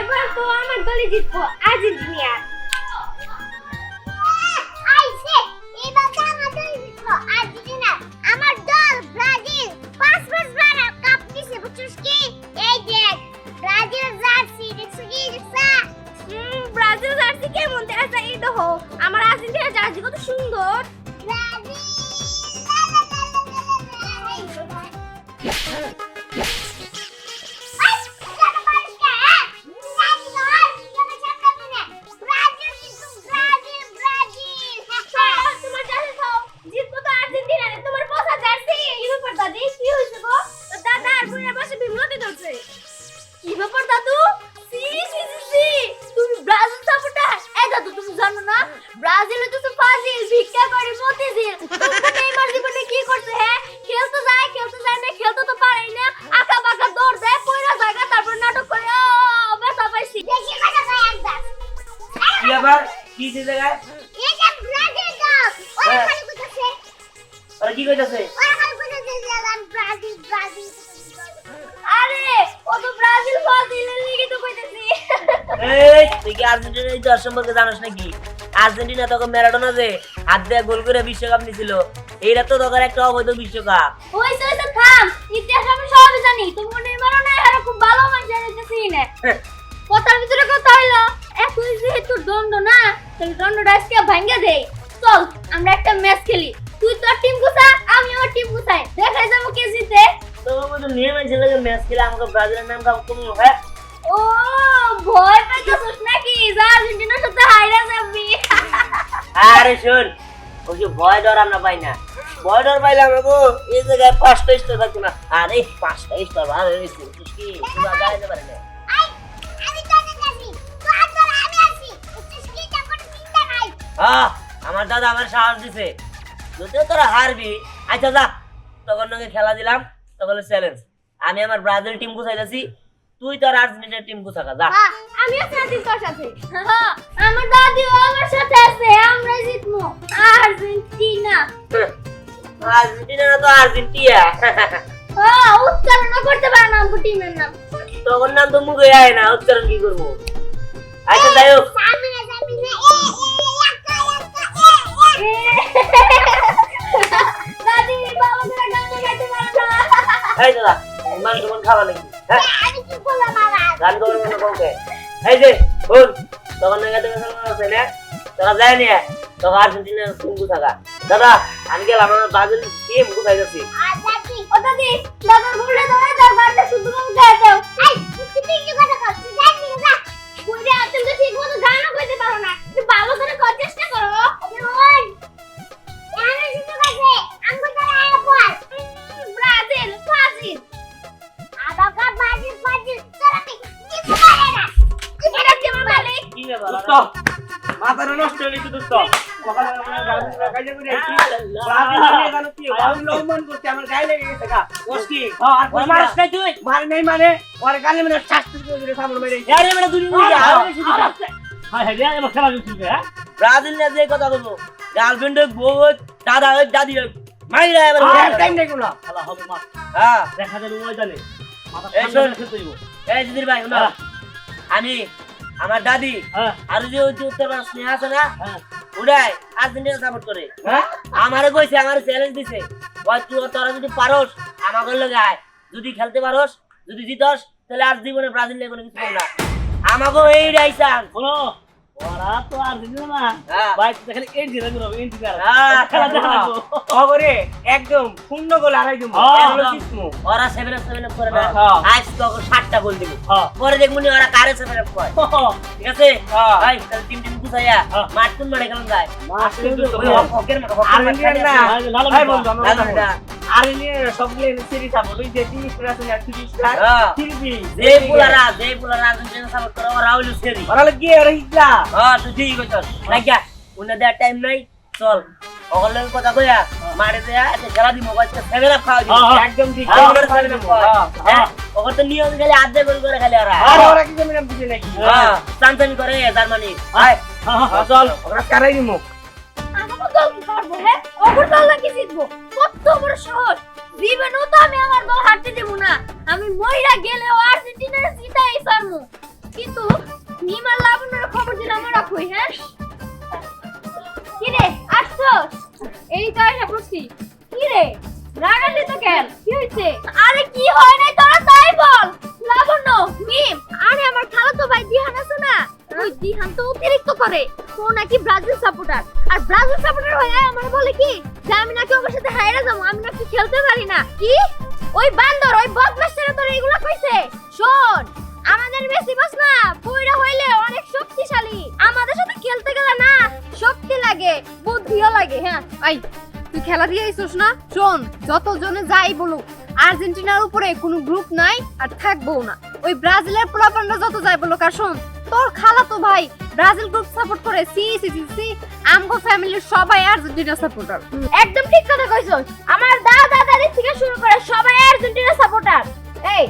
এবার তো আমার দলই জিতবো আর্জেন্টিনা। আইছে এবার তো আমার দলই জিতবো আর্জেন্টিনা। আমার দল ব্রাজিল 5 বার কাপ নিছে বুঝছিস কি? এই দেখ ব্রাজিল জার্সি দেখছিস কি দেখছা? ব্রাজিল জার্সি কেমন দেখা এই দেখো আমার আর্জেন্টিনা জার্সি কত সুন্দর। ব্রাজিল কি ব্যাপার দাদু? সি সি সি সি তুমি ব্রাজিল সাপোর্টার? এই দাদু তুমি জানো না ব্রাজিল তো ফাজিল ভিক্ষা করে মতিঝিল। তুমি নেইমার জীবনে কি করছে? হ্যাঁ খেলতে যায় না খেলতে তো পারেই না, আকা বাকা দৌড় দেয় পয়রা জায়গা তারপর নাটক করে ব্যথা পাইছি। দেখি কথা কয় একবার কি আবার কি যে জায়গায় এই যে ব্রাজিল দল ওরা খালি কইতাছে আর কি কইতাছে? ওরা খালি কইতাছে যে ব্রাজিল ব্রাজিল। আরে ও তো ব্রাজিল ফাজিলের লিগে তো কইতাছি। এই তুই কি আর্জেন্টিনার ইতিহাস সম্পর্কে জানিস নাকি? আর্জেন্টিনা তখন ম্যারাডোনা যে হাত দিয়ে গোল করে বিশ্বকাপ নিছিল, এইটা তো তখন একটা অবৈধ বিশ্বকাপ। ওইসে থাম, ইতিহাস আমি সবই জানি। তুমি নেইমার না এরা খুব ভালো মানুষ জানিতেছি না। কথার ভিতরে কথা হইলো এখন যেহেতু দন্ড না তাহলে দন্ডটা আজকে ভাঙা দেই। চল আমরা একটা ম্যাচ খেলি, তুই তোর টিম গুছা আমি আমার টিম গুছাই, দেখা যাবো কে জিতে। তো আমাদের নিয়ম আছে যে ম্যাচ খেলে আমাকে ব্রাজিলের নাম কাম কম হয়। ও ভয় পাইতেছিস নাকি যা আর্জেন্টিনার সাথে হাইরা যাবি? আরে শুন, ওই যে ভয় ডর আমরা পাই না, ভয় ডর পাইলে আমাকে এই জায়গায় 5টা স্টার থাকতো না। আরে 5টা স্টার আরে কি পুরো গায়ে যাবে না। আমি তো জানি তো আর আমি আছি বুঝছিস কি তখন চিন্তা নাই। হ্যাঁ আমার দাদা আমার সাহস দিছে, যদিও তোরা হারবি আচ্ছা যা, তখন নাকি খেলা দিলাম তখন চ্যালেঞ্জ, আমি আমার ব্রাজিল টিম গুছাইতেছি, তুই তোর আর্জেন্টিনার টিম গুছাকা যা। আমিও সাথে তোর সাথে। আমার দাদিও আমার সাথে আছে, আমরা জিতবো আর্জেন্টিনা। আর্জেন্টিনা না তো আর্জেন্টিনা। উচ্চারণ করতে পারে না টিমের নাম, তখন নাম তো মুখে আয় না, উচ্চারণ কি করবো? আচ্ছা যাই হোক, সামনে সামনে দাদি বাবা তোরা গান গাইতে পারে না। এই দাদা মান তোমার খাওয়া নাকি? হ্যাঁ আমি কি বললাম বাবা? গান করবো না কাউকে। এই যে শোন, তখন নাকি তুমি আছে না, তোরা যায় না তখন আর্জেন্টিনার টিম গুছাকা। দাদা আমি গেলাম আমার ব্রাজিল টিম গুছাইতেছি। দাদি ও দাদি দাদার ভুলে ধরে দাও গানটা শুদ্ধ করে গাই দাও। এই তুমি কি কথা করছিস? জানি না কইরে তুমি তো ঠিক মতো গানও কইতে পারো না, একটু ভালো করে করার চেষ্টা করো। ওই এখানে শুধু কাছে আমগো তারা আয়া পড় ব্রাজিল ফাজিল আবাকা ব্রাজিল ফাজিল তোরা কি কিছু পারে না। এটা কি বলে? কি ব্যাপার? দোস্ত মাথাটা নষ্ট হয়ে গেছে দোস্ত। সকালে আমরা গাড়ি কাজে করে আইছি, ব্রাজিল নিয়ে গানো কি আমি লম্বন করতে আমার গায়ে লেগে গেছে গা। ওস্কি আর ওর মারস নাই তুই? মার নাই মানে ওর গালে মানে শাস্তি করে দিলে সামনে মেরে। আরে মানে দুই মিনিট আরে শুধু হায় হায় রে এবার খেলা জুটবে হ্যাঁ। ব্রাজিল নিয়ে যে কথা বলবো, গার্লফ্রেন্ড বউ দাদা দাদি মাইরা এবার টাইম নাই কোনো খেলা হবে মার। হ্যাঁ দেখা যাবে ওই জানে মাথা এই শোন। খেলতে দিব। এই দিদির ভাই শোনো, আমি আমার দাদি হ্যাঁ আর যে ওই যে উত্তরপ্রদেশ স্নেহ আছে না, হ্যাঁ ওটাই আর্জেন্টিনা সাপোর্ট করে। হ্যাঁ আমারে কইছে, আমারে চ্যালেঞ্জ দিছে, ওই তুই তোরা যদি পারোস আমাকে লগে আয়, যদি খেলতে পারোস, যদি জিতস তাহলে আর জীবনে ব্রাজিল নিয়ে কোনো কিছু না। আমাকে এইটাই চান। শোনো ওরা তো আর্জেন্টিনা না হ্যাঁ। বাইক দেখলে এন্ট্রি করবে এন্ট্রি কর হ্যাঁ, খেলা দেখাবো খবরে একদম পূর্ণ গোল হারাই দেবো। হ্যাঁ, এগুলো একদম। কিসমু। ওরা 7-7 করে না, হ্যাঁ। আজ তো 7টা গোল দিব, হ্যাঁ পরে দেখবো নি ওরা কারে 7 করে। ঠিক আছে হ্যাঁ। ভাই, তাহলে টিম গুছাইয়া হ্যাঁ। মাঠ কোন মাঠে খেলুন যায়? মাঠে হকের মাঠ, আর্জেন্টিনা না। লাল ভাই বন্ধু, আমরা লাল কথা বলি। মাঠটা। আর্জেন্টিনার সবগুলো সিরিজ সাপোর্ট ওই যে 30 স্টার আছে না 30 স্টার হ্যাঁ। 30 যে পুলারা আর্জেন্টিনা সাপোর্ট করে ওরা হইলো সেরি। ওরা কি ওরা হিজলা হ্যাঁ তুই ঠিকই কইছস। লাগিয়া উনা দেয়ার টাইম নাই, চল ওগুলো কথা কইয়া মারে দেয়া একটা খেলা দি মোবাইল 7 আপ খাওয়া দিই। হ্যাঁ। একদম ঠিক হ্যাঁ, ওরা ওরা 7 আপ খাওয়া। হ্যাঁ। হ্যাঁ ওগুলো তো নিয়ম খালি আধে গোল করে খালি ওরা। আর ওরা কি জানেন বুঝে নাকি হ্যাঁ চান্সানি করে জার্মানি। আয় হ্যাঁ চল ওরা কারাই দিমু। আমাকে দল কি পারবো? হ্যাঁ অপর দল নাকি জিতবো? কত বড় শহর, জীবনেও তো আমি আমার দল হারতে দেবো না। আমি মইরা গেলেও আর্জেন্টিনার জিতাই পারবো, কিন্তু কই হ্যাঁ কি রে আসছস এই তো এসে পড়ছি কি রে রাগালি তো কেন কি হইছে আরে কি হয় নাই তোরা তাই বল লাবণ্য মিম আরে আমার খালাতো ভাই দিহান আছে না ওই দিহান তো অতিরিক্ত করে ও নাকি ব্রাজিল সাপোর্টার আর ব্রাজিল সাপোর্টার হয়ে আমার বলে কি যে আমি নাকি ওর সাথে হাইরা যাবো আমি নাকি খেলতে পারি না কি ওই বান্দর ওই বদমাশ ছেলে তোর এগুলো কইছে শোন আমাদের মেসি বস না পুইরা হইলে অনেক শক্তিশালী আমাদের সাথে খেলতে গেলে না শক্তি লাগে বুদ্ধিও লাগে হ্যাঁ এই তুই খেলা দিয়ে আইছস না শোন যতজনে যাই বলুক আর্জেন্টিনার উপরে কোনো গ্রুপ নাই আর থাকবেও না ওই ব্রাজিলের পোলাপানরা যত যাই বলুক আর শোন তোর খালাতো ভাই ব্রাজিল গ্রুপ সাপোর্ট করে সি আমগো ফ্যামিলির সবাই আর্জেন্টিনা সাপোর্টার একদম ঠিক কথা কইছস আমার দাদা দাদি থেকে শুরু করে সবাই আর্জেন্টিনা সাপোর্টার এই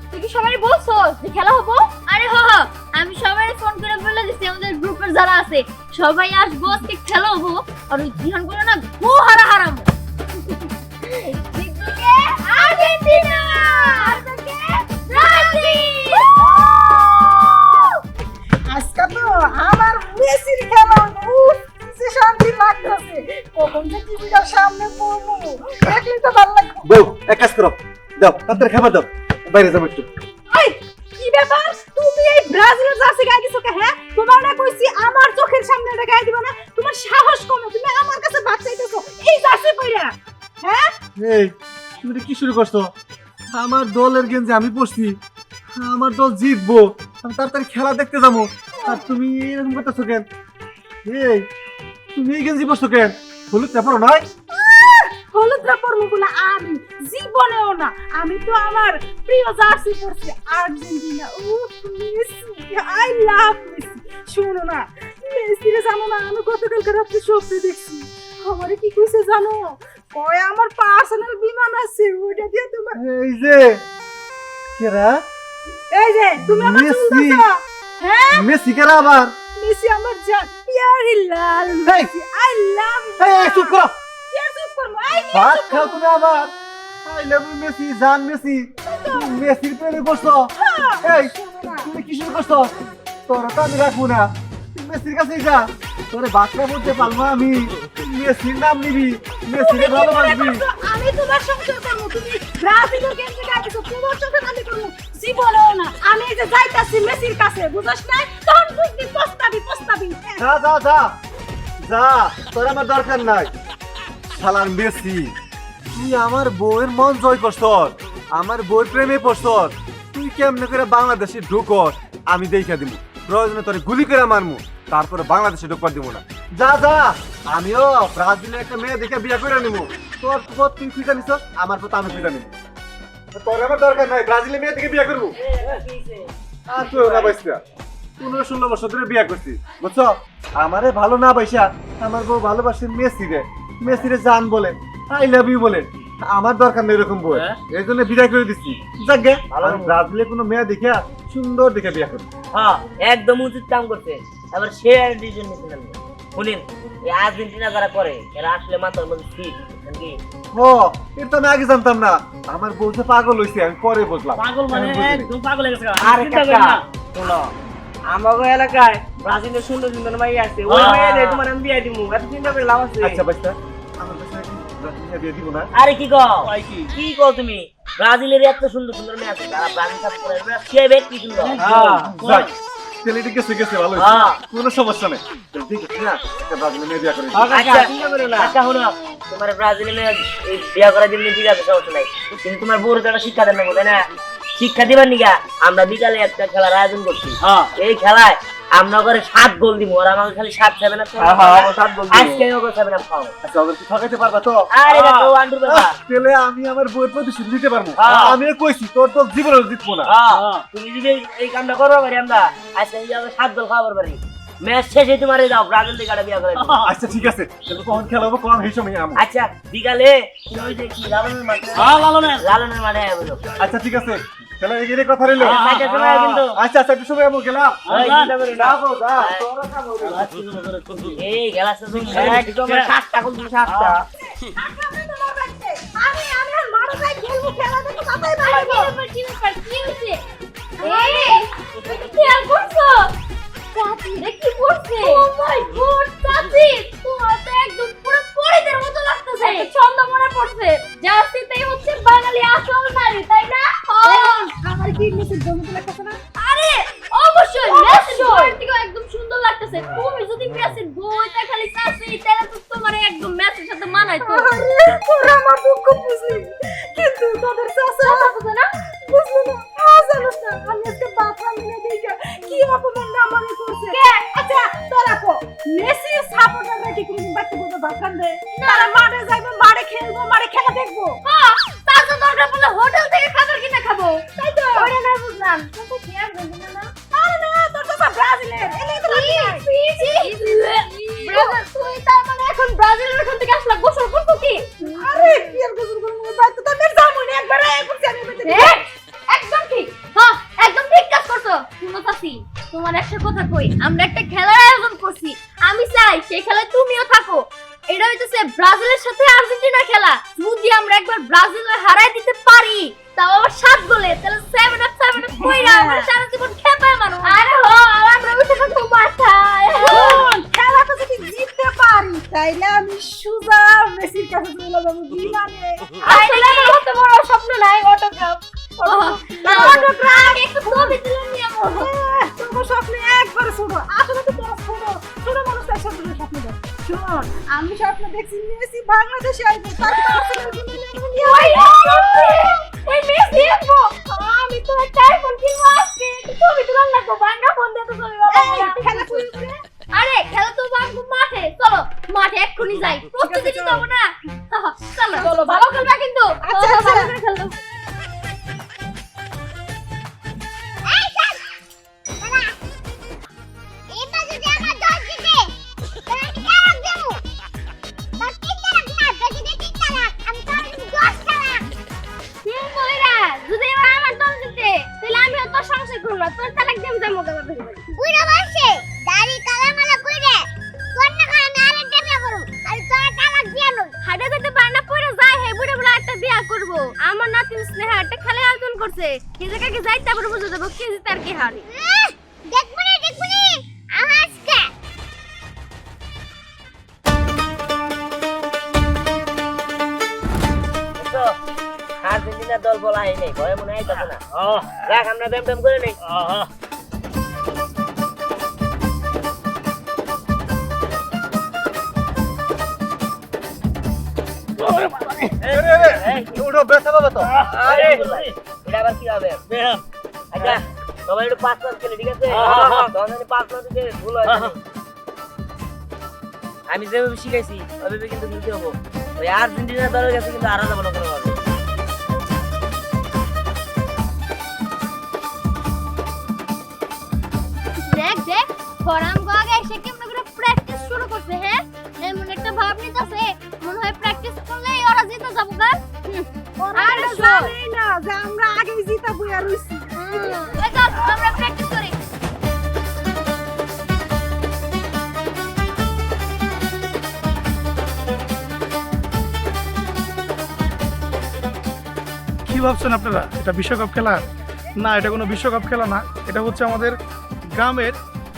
তুই কি সবাই বলছস যে খেলা হবো আরে হ হ আমি সবাই ফোন করে বলে দিছি আমাদের গ্রুপের যারা আছে সবাই আসবো আজকে খেলা হবো আর ওই জিহান গুলো না গো হারাম জিতুকে আর্জেন্টিনা আজকে ব্রাজিল আজকে তো আমার মেসির খেলা সে শান্তি লাগতেছে কখন যে টিভিটার সামনে পড়বো দেখলে তো ভালো লাগবে বউ এক কাজ করো দাও তাদের খাবার দাও বাইরে যাবো একটু এই কি ব্যাপার তুমি এই ব্রাজিলের জার্সি গায়ে দিছো কে হ্যাঁ তোমার না কইছি আমার চোখের সামনে এটা গায়ে দিবা না তোমার সাহস কম তুমি আমার কাছে ভাত চাইতেছো এই জার্সি পইরা হ্যাঁ এই তুমি এটা কি শুরু করছো আমার দলের গেঞ্জি আমি পড়ছি আমার দল জিতবো আমি তাড়াতাড়ি খেলা দেখতে যাবো আর তুমি এরকম করতেছো কেন এই তুমি এই গেঞ্জি পড়ছো কেন হলুদ পেপারও নয় হলুদ পরবো বলে আমি জীবনেও না আমি তো আমার প্রিয় জার্সি পরছি Argentina Messi I love Messi শোনো না মেসিরে জানো না আমি গতকালকে রাত্রে স্বপ্নে দেখছি আমারে কি কইছে জানো কয় আমার পার্সোনাল বিমান আছে ওইটা দিয়ে তোমার এই যে কেরা এই যে তুমি আমার মেসি। শুনতেছো হ্যাঁ মেসি কেরা আবার মেসি আমার জান পিয়ারি লাল এই। মেসি আই লাভ এই চুপ করো চুপ করবো এই ভাত খাও তুমি আবার আই লাভ ইউ মেসি জান মেসি তুমি মেসির প্রেমে পড়ছো এই তুমি কি শুরু করছো তোরা তো আমি রাখবো না তুই মেসির কাছেই যা তোরে বাচ্চা বলতে পারবো আমি মেসির নাম নিবি মেসিরে ভালোবাসবি আমি তোমার সংসার করবো তুমি ব্রাজিলের গেমে গাইছো তোমার সংসার আমি করবো জীবনেও না আমি এই যে যাইতাছি মেসির কাছে বুঝছ না তখন বুঝবি পস্তাবি যা যা যা যা তোর আমার দরকার নাই শালার মেসি তুই আমার বউয়ের মন জয় করছ আমার বউয়ের প্রেমে পড়ছ তুই কেমনে করে বাংলাদেশে ঢুকস আমি দেখা দিব প্রয়োজনে তোরে গুলি করে মারমু তারপরে বাংলাদেশে ঢুকবার দিব না যা যা আমিও ব্রাজিলের একটা মেয়ে দেখে বিয়ে করে নিব তোর পথ তুই খুঁজে নিছ আমার পথ আমি খুঁজে নিব তোর আমার দরকার নাই ব্রাজিলের মেয়ে দেখে বিয়ে করবো আর তুই না বাইসা 15-16 বছর ধরে বিয়ে করছি বুঝছো আমারে ভালো না বাইসা আমার বউ ভালোবাসে মেসিরে জান বলে আই লাভ ইউ বলে আমার দরকার নেই এরকম বউ এই জন্য বিদায় করে দিচ্ছি যাকে আমি ব্রাজিলে কোনো মেয়ে দেখা সুন্দর দেখে বিয়ে করবো হ্যাঁ একদম উচিত কাম করছে এবার সে আর ডিসিশন নিতে না শুনিন এই আর্জেন্টিনা যারা করে এরা আসলে মাথার মধ্যে ঠিক নাকি ও এটা তো আমি আগে জানতাম না আমার বউ যে পাগল হইছে আমি পরে বুঝলাম পাগল মানে আমি বুঝিনি। একদম পাগল হয়ে গেছে আরে কাকা শোনো আমাগো এলাকায় ব্রাজিলের সুন্দর সুন্দর মাই আছে ওই মেয়েদের তোমার আমি বিয়ে দিমু এত চিন্তা করে লাভ আছে আচ্ছা বাচ্চা আমার কাছে ব্রাজিলে বিয়ে দিব না আরে কি কও ভাই কি? কি কও তুমি ব্রাজিলের এত সুন্দর সুন্দর মেয়ে আছে যারা ব্রাজিল সাপোর্ট করে এরা কে ব্যক্তি সুন্দর যাক ছেলেটি গেছে ভালো হয়েছে হ্যাঁ। কোনো সমস্যা নেই ঠিক আছে না একটা ব্রাজিলে মেয়ে বিয়ে করে দিই। আচ্ছা চিন্তা করো না আচ্ছা শোনো তোমার ব্রাজিলে মেয়ে এই বিয়া করার জন্য ঠিক আছে সমস্যা নাই কিন্তু তোমার বউর তো একটা শিক্ষা দেন না তাই না শিক্ষা দিবার নিগা আমরা বিকালে একটা খেলার আয়োজন করছি হ্যাঁ এই খেলায় আমরা করে 7 গোল দিব আর আমাকে খালি 7 7 না হ্যাঁ 7 গোল আজকে ওকে 7 না পাও আচ্ছা ওদেরকে ঠকাইতে পারবা তো আরে দেখো আন্ডুর বাবা ছেলে আমি আমার বইয়ের প্রতিশোধ নিতে পারবো হ্যাঁ। আমিও কইছি তোর তো জীবনে জিতবো না তুমি যদি এই কামটা করবা পারি আমরা আজকে এই যাবে 7 গোল খাবার পারি ম্যাচ শেষে তোমারে যাও ব্রাজিল থেকে বিয়া করে দিবো। আচ্ছা ঠিক আছে তাহলে কখন খেলা হবে কম এই সময় আমি আচ্ছা বিকালে তুমি ওই যে কি লালনের মাঠে হ্যাঁ লালনের লালনের মাঠে আইবো আচ্ছা ঠিক আছে তাহলে এই কথা রইলো আচ্ছা সময় কিন্তু আচ্ছা আচ্ছা একটু সময় আমি গেলাম এই চিন্তা করো না। যাবো যা তোরা খাবো এই খেলা শেষ একদম 7টা গোল তুমি 7টা আমি আর মারো যাই খেলবো খেলা দেখো তাতেই ভালো আরে কি ব্যাপার কি হইছে এই তুমি খেয়াল করছো চাচি রে কি করছে লাগতেছে। ও মাই গড চাচি, তোমার তো একদম পুরো পরিদের মতো লাগতেছে। একটা ছন্দ মনে পড়ছে, জার্সিতেই হচ্ছে বাঙালি আসল নারী, তাই না? আমার কি মেসেজ জমিতে লাগতেছে না? আরে অবশ্যই মেসেজ বইয়ের থেকে একদম সুন্দর লাগতেছে। তুমি যদি মেসেজ বইটা খালি চাচ্ছি তাহলে তো তোমার একদম মেসেজ সাথে মানায় তো। আরে তোরা আমার দুঃখ বুঝলি, কিন্তু তোদের চাচা বুঝে না? বুঝলো না। জানোস না আমি আজকে বাথরুম মিলে দেখে কি অপমান না আমারে করছে। আচ্ছা তোরা কো মেসি সাপোর্টাররা কি কোনদিন বাচ্চা বলতে বাথরুম দেয়? তারা মাঠে যাইবো, মাঠে খেলবো, মাঠে খেলা দেখবো। হ্যাঁ, চাচা দরকার পড়লে হোটেল থেকে খাবার কিনে খাবো, তাই তো? ওরে না বুঝলাম, কিন্তু কি আর বলবো না। আরে না তোর চাচা ব্রাজিলের, এলেই তো লাগি নাই। ব্রাজিল, তুই তার মানে এখন ব্রাজিলের ওখান থেকে আসলা গোসল করতে কি? আরে কি আর গোসল করবো, বাইরে তো তোদের জামুনি একবার একবার জানি বেঁচে একদম ঠিক, হ্যাঁ একদম ঠিক কাজ করছো। শুনো চাচি, তোমার একটা কথা কই, আমরা একটা খেলার আয়োজন করছি, আমি চাই সেই খেলায় তুমিও থাকো। এটা হইতেছে ব্রাজিলের সাথে আর্জেন্টিনা খেলা। যদি আমরা একবার ব্রাজিলে হারাই দিতে পারি, তাও আবার 7 গোলে, তাহলে 7 কইরা আমরা সারা জীবন খেপায় মানুষ। আরে হো, আর আমরা উঠে থাকবো মাথায়। খেলাটা যদি জিততে পারি তাইলে আমি সুজা মেসির কাছে চলে যাবো বিমানে। আসলে আমার কত বড় স্বপ্ন নাই, অটোগ্রাফ। অটোগ্রাফ একটু ছবি তুলে নিয়ে আসবো। তোমার স্বপ্ন একবার ছোট, আসলে তো তোর ছোট ছোট মানুষ তার স্বপ্ন দেখ। শোন, আমি স্বপ্ন দেখছি মেসি বাংলাদেশে আসবে, তারপর আর্সেনাল কিনে ওই মেসি আসবো, আমি তো একটা আইফোন কিনবো আজকে। ছবি তুলে লাগবো, বাংলা ফোন দিয়ে তো ছবি বাবা। খেলা কইছে। আরে খেলা তো বাংলা মাঠে, চলো মাঠে এক্ষুনি যাই, প্রস্তুতি নিতে হবে না? চলো চলো, ভালো খেলবা কিন্তু। আচ্ছা, আচ্ছা। ভালো করে খেলো। আমার নাতিন স্নেহা একটা খেলা আয়োজন করছে, কি জায়গায় যাই তারপরে বুঝে যাবো কে জিতে আর কে হারে। দেখবনি আজকে আর্জেন্টিনা দল বলা হয় নাই, ভয়ে মনে হয় না। রাখ, আমরা ব্যায়াম ট্যাম করে নেই। ওটা ব্যথা পাবে তো। আরে, এটা আবার কি হবে? আচ্ছা, সবাই একটু 5 মাস খেলে, ঠিক আছে? তখন যদি 5 মাস দিতে ভুল হয় না। আমি যেভাবে শিখাইছি ওইভাবে কিন্তু খেলতে হবো। ওই আর্জেন্টিনা দলের কাছে কিন্তু হারা যাবে না কোনোভাবে। দেখ ফরাম আগে এসে কেমন করে প্র্যাকটিস শুরু করছে। হ্যাঁ, এমন একটা ভাব নিতেছে মনে হয় প্র্যাকটিস করলেই ওরা জিতে যাবো গা। আর জানেই না যে আমরা আগেই জিতাবো আর হইছি। আমরা প্র্যাকটিস করি। কি ভাবছেন আপনারা এটা বিশ্বকাপ খেলা? না, এটা কোনো বিশ্বকাপ খেলা না, এটা হচ্ছে আমাদের গ্রামের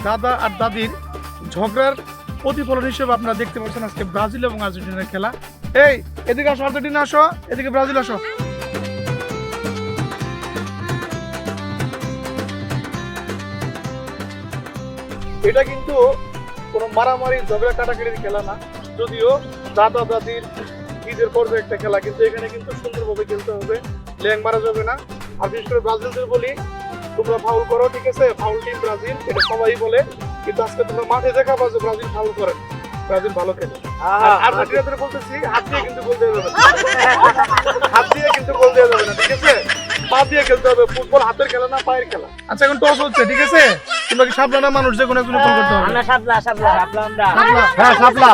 দাদা আর দাদির ঝগড়ার প্রতিফলন হিসেবে আপনারা দেখতে পাচ্ছেন আজকে ব্রাজিল এবং আর্জেন্টিনার খেলা। এই এদিকে আসো, আর্জেন্টিনা আসো, এদিকে ব্রাজিল আসো। এটা কিন্তু কোনো মারামারি ঝগড়া কাটাকাটির খেলা না, যদিও দাদা দাদির ঈদের পর্বে একটা খেলা, কিন্তু এখানে কিন্তু সুন্দরভাবে খেলতে হবে, ল্যাং মারা যাবে না। আর বিশেষ করে ব্রাজিলদের বলি, তোমরা ফাউল করো, ঠিক আছে? ফাউল টিম ব্রাজিল, এটা সবাই বলে, কিন্তু আজকে তোমরা মাঠে দেখাবো যে ব্রাজিল ফাউল করে, ব্রাজিল ভালো খেলে। আর আর্জেন্টিনাদের বলতেছি, হাত দিয়ে কিন্তু গোল দেওয়া যাবে না, হাত দিয়ে কিন্তু গোল দেওয়া যাবে না, ঠিক আছে? পা দিয়ে খেলতে হবে, ফুটবল হাতের খেলা না, পায়ের খেলা। আচ্ছা, এখন টস হচ্ছে, ঠিক আছে? তোমরা কি সাবধানা মানুষ, যে কোনো একজনের ফোন করতে হবে। আমরা সাবলা আমরা। হ্যাঁ, সাপলা।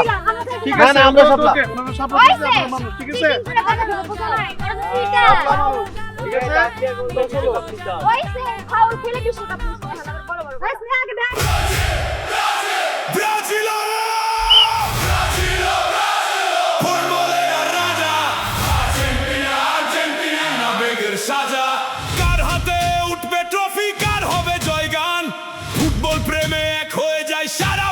ঠিক না, আছে, না, আমরা সাবলা। ওনারা সাবলা দিচ্ছে, আপনারা মানুষ, ঠিক আছে? ঠিক আছে? ফাউল খেলে বিশ্বকাপ জিতবে না, বড় বড়। আগে দেখ সাজা কার হাতে উঠবে ট্রফি, কার হবে জয়গান, ফুটবল প্রেমে এক হয়ে যায় সারা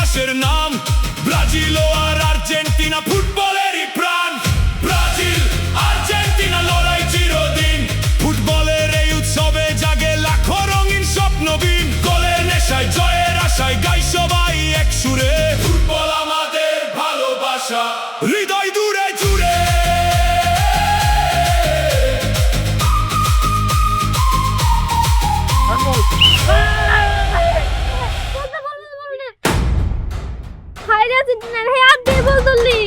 দেশের নাম ব্রাজিল ও আর আর্জেন্টিনা ফুটবলেরই প্রাণ ব্রাজিল আর্জেন্টিনা লড়াই চিরদিন ফুটবলের এই উৎসবে জাগে লাখো রঙিন স্বপ্নবিন গোলের নেশায় জয়ের আশায় গাই সবাই এক সুরে ফুটবল আমাদের ভালোবাসা হৃদয় দূরে জুড়ে হাই আর্জেন্টিনার হে আর দে বল দল্লি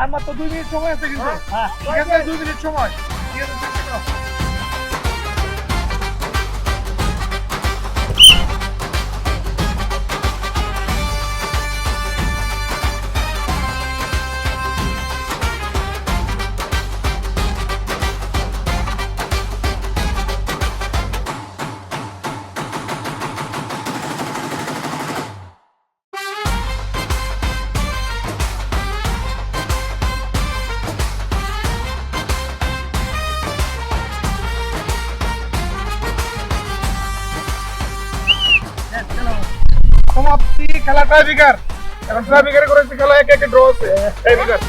আর মাত্র 2 মিনিট সময় আছে কিন্তু ঠিক আছে 2 মিনিট সময় ঠিক আছে চেষ্টা করো সমাপ্তি খেলা টাইব্রেকার এখন টাইব্রেকারে করেছে খেলা এক এক ড্র আছে টাইব্রেকার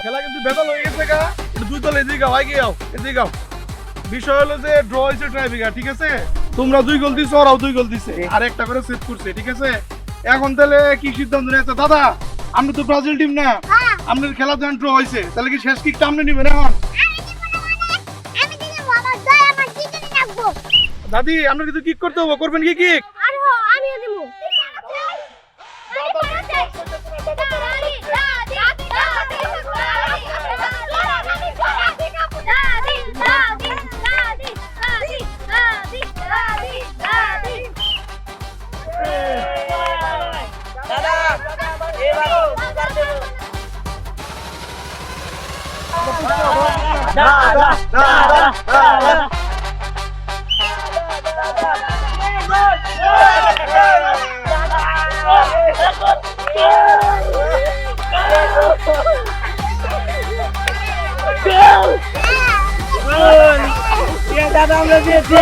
খেলা কিন্তু বেদল হয়ে গেছে গা এটা দুই দল এদিকে গাও আগে যাও এদিকে গাও বিষয় হলো যে ড্র হয়েছে টাইব্রেকার ঠিক আছে তোমরা 2 গোল দিছো ওরাও 2 গোল দিছে আর একটা করে সেভ করছে ঠিক আছে এখন তাহলে কি সিদ্ধান্ত নিয়েছে দাদা আমরা তো ব্রাজিল টিম না আমাদের খেলা যখন ড্র হয়েছে তাহলে কি শেষ কিকটা আমরা নিবেন এখন আমি দিলে আমার দয় আমার জিতে রাখবো দাদি আমরা কিন্তু কিক করতে হবে করবেন কি কিক আরে হো আমিও দেবো দাদা আমরা দিয়েছি